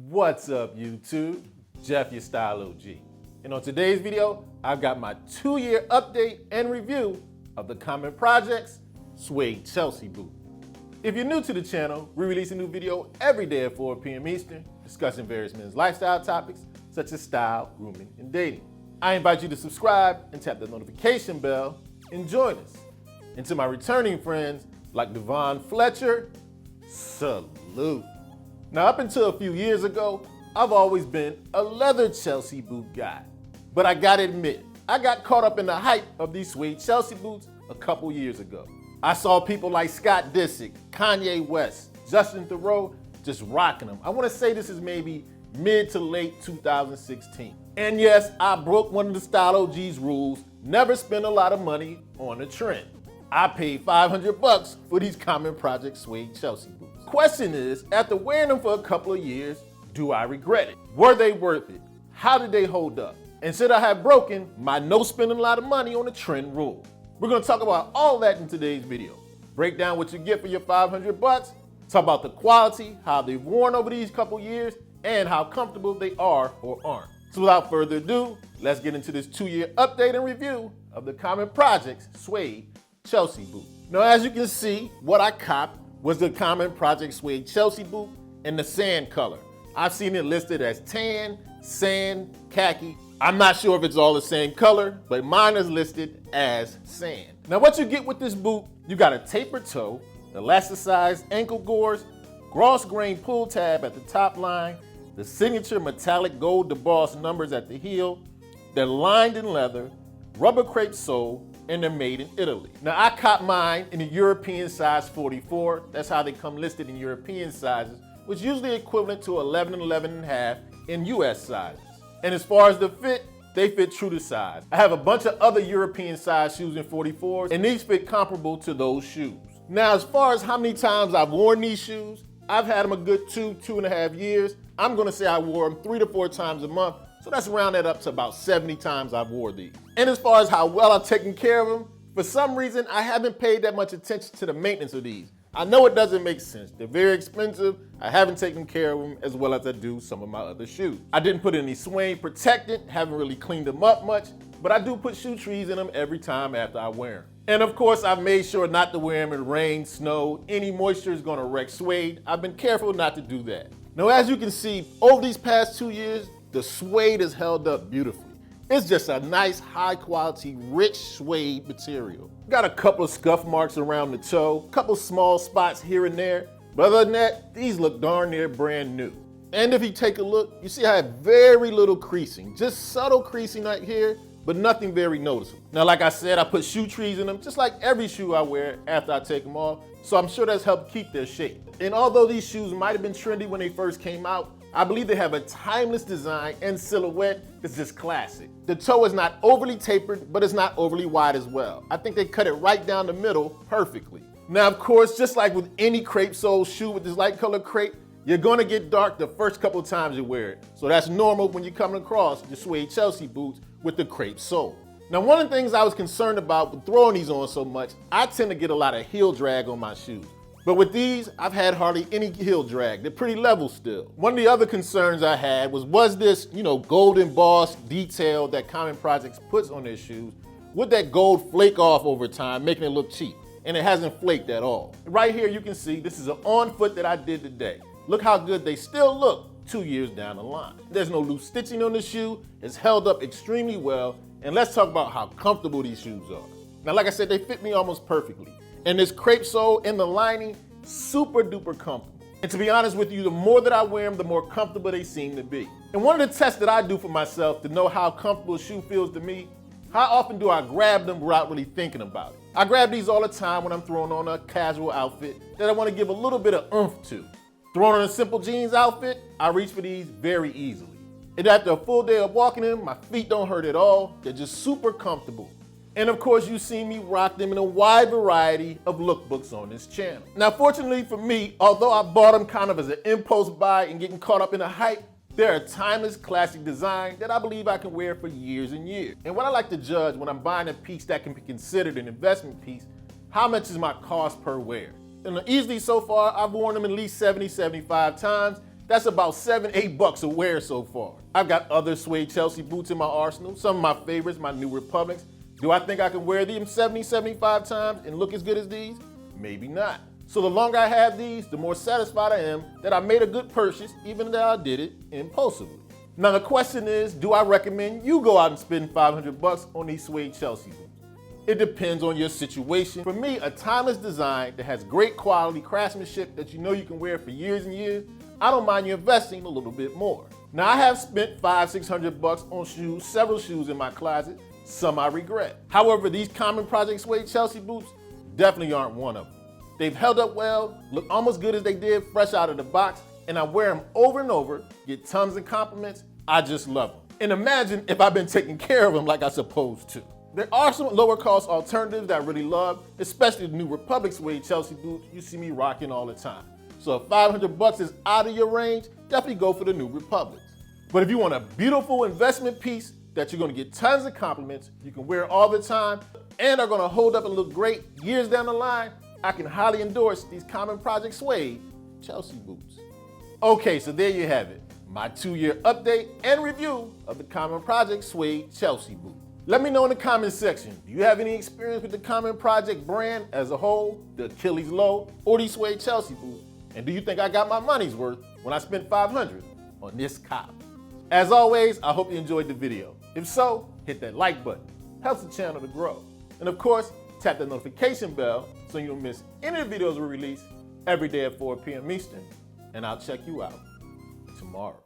What's up, YouTube? Jeff, your Style O.G. And on today's video, I've got my 2-year update and review of the common Projects Suede Chelsea Boot. If you're new to the channel, we release a new video every day at 4 p.m. Eastern, discussing various men's lifestyle topics such as style, grooming, and dating. I invite you to subscribe and tap the notification bell and join us. And to my returning friends like Devon Fletcher, salute. Now, up until a few years ago, I've always been a leather Chelsea boot guy. But I gotta admit, I got caught up in the hype of these suede Chelsea boots a couple years ago. I saw people like Scott Disick, Kanye West, Justin Theroux just rocking them. I wanna say this is maybe mid to late 2016. And yes, I broke one of the Style O.G's rules, never spend a lot of money on a trend. I paid $500 for these common Projects Suede Chelsea boots. Question is, after wearing them for a couple of years, do I regret it? Were they worth it? How did they hold up? And should I have broken my no spending a lot of money on a trend rule? We're gonna talk about all that in today's video. Break down what you get for your $500, talk about the quality, how they've worn over these couple years, and how comfortable they are or aren't. So without further ado, let's get into this 2-year update and review of the common Projects Suede Chelsea boot. Now, as you can see, what I copped was the common Projects Suede Chelsea boot in the sand color. I've seen it listed as tan, sand, khaki. I'm not sure if it's all the same color, but mine is listed as sand. Now, what you get with this boot, you got a tapered toe, elasticized ankle gores, gross grain pull tab at the top line, the signature metallic gold embossed numbers at the heel. They're lined in leather, rubber crepe sole, and they're made in Italy. Now, I caught mine in a European size 44. That's how they come listed in European sizes, which is usually equivalent to 11 and 11.5 in US sizes. And as far as the fit, they fit true to size. I have a bunch of other European size shoes in 44s, and these fit comparable to those shoes. Now, as far as how many times I've worn these shoes, I've had them a good 2.5 years. I'm gonna say I wore them 3 to 4 times a month. So that's round that up to about 70 times I've wore these. And as far as how well I've taken care of them, for some reason, I haven't paid that much attention to the maintenance of these. I know it doesn't make sense. They're very expensive. I haven't taken care of them as well as I do some of my other shoes. I didn't put any suede protectant, haven't really cleaned them up much, but I do put shoe trees in them every time after I wear them. And of course, I've made sure not to wear them in rain, snow, any moisture is gonna wreck suede. I've been careful not to do that. Now, as you can see, over these past 2 years, the suede has held up beautifully. It's just a nice, high quality, rich suede material. Got a couple of scuff marks around the toe, a couple small spots here and there, but other than that, these look darn near brand new. And if you take a look, you see I have very little creasing, just subtle creasing right here, but nothing very noticeable. Now, like I said, I put shoe trees in them, just like every shoe I wear after I take them off, so I'm sure that's helped keep their shape. And although these shoes might have been trendy when they first came out, I believe they have a timeless design and silhouette that's just classic. The toe is not overly tapered, but it's not overly wide as well. I think they cut it right down the middle perfectly. Now, of course, just like with any crepe sole shoe with this light color crepe, you're gonna get dark the first couple of times you wear it. So that's normal when you're coming across the suede Chelsea boots with the crepe sole. Now, one of the things I was concerned about with throwing these on so much, I tend to get a lot of heel drag on my shoes. But with these, I've had hardly any heel drag. They're pretty level still. One of the other concerns I had was this, gold embossed detail that Common Projects puts on their shoes, would that gold flake off over time, making it look cheap? And it hasn't flaked at all. Right here, you can see this is an on foot that I did today. Look how good they still look 2 years down the line. There's no loose stitching on the shoe. It's held up extremely well. And let's talk about how comfortable these shoes are. Now, like I said, they fit me almost perfectly. And this crepe sole in the lining, super duper comfortable. And to be honest with you, the more that I wear them, the more comfortable they seem to be. And one of the tests that I do for myself to know how comfortable a shoe feels to me, how often do I grab them without really thinking about it? I grab these all the time when I'm throwing on a casual outfit that I want to give a little bit of oomph to. Throwing on a simple jeans outfit, I reach for these very easily. And after a full day of walking in, my feet don't hurt at all. They're just super comfortable. And of course, you see me rock them in a wide variety of lookbooks on this channel. Now, fortunately for me, although I bought them kind of as an impulse buy and getting caught up in the hype, they're a timeless classic design that I believe I can wear for years and years. And what I like to judge when I'm buying a piece that can be considered an investment piece, how much is my cost per wear? And easily so far, I've worn them at least 70, 75 times, That's about $7, $8 a wear so far. I've got other suede Chelsea boots in my arsenal, some of my favorites, my New Republics. Do I think I can wear them 70, 75 times and look as good as these? Maybe not. So the longer I have these, the more satisfied I am that I made a good purchase, even though I did it impulsively. Now the question is, do I recommend you go out and spend $500 on these suede Chelsea boots? It depends on your situation. For me, a timeless design that has great quality craftsmanship that you know you can wear for years and years, I don't mind you investing a little bit more. Now I have spent $500, $600 on shoes, several shoes in my closet, some I regret. However, these common Projects Suede Chelsea boots definitely aren't one of them. They've held up well, look almost good as they did fresh out of the box, and I wear them over and over, get tons of compliments. I just love them. And imagine if I've been taking care of them like I'm supposed to. There are some lower cost alternatives that I really love, especially the New Republic Suede Chelsea boots you see me rocking all the time. So if $500 is out of your range, definitely go for the New Republics. But if you want a beautiful investment piece that you're gonna get tons of compliments, you can wear all the time, and are gonna hold up and look great years down the line, I can highly endorse these common Project Suede Chelsea boots. Okay, so there you have it. My 2-year update and review of the common Project Suede Chelsea boot. Let me know in the comments section, do you have any experience with the Common Project brand as a whole, the Achilles Low, or these suede Chelsea boots? And do you think I got my money's worth when I spent $500 on this cop? As always, I hope you enjoyed the video. If so, hit that like button, helps the channel to grow. And of course, tap that notification bell so you don't miss any of the videos we release every day at 4 p.m. Eastern. And I'll check you out tomorrow.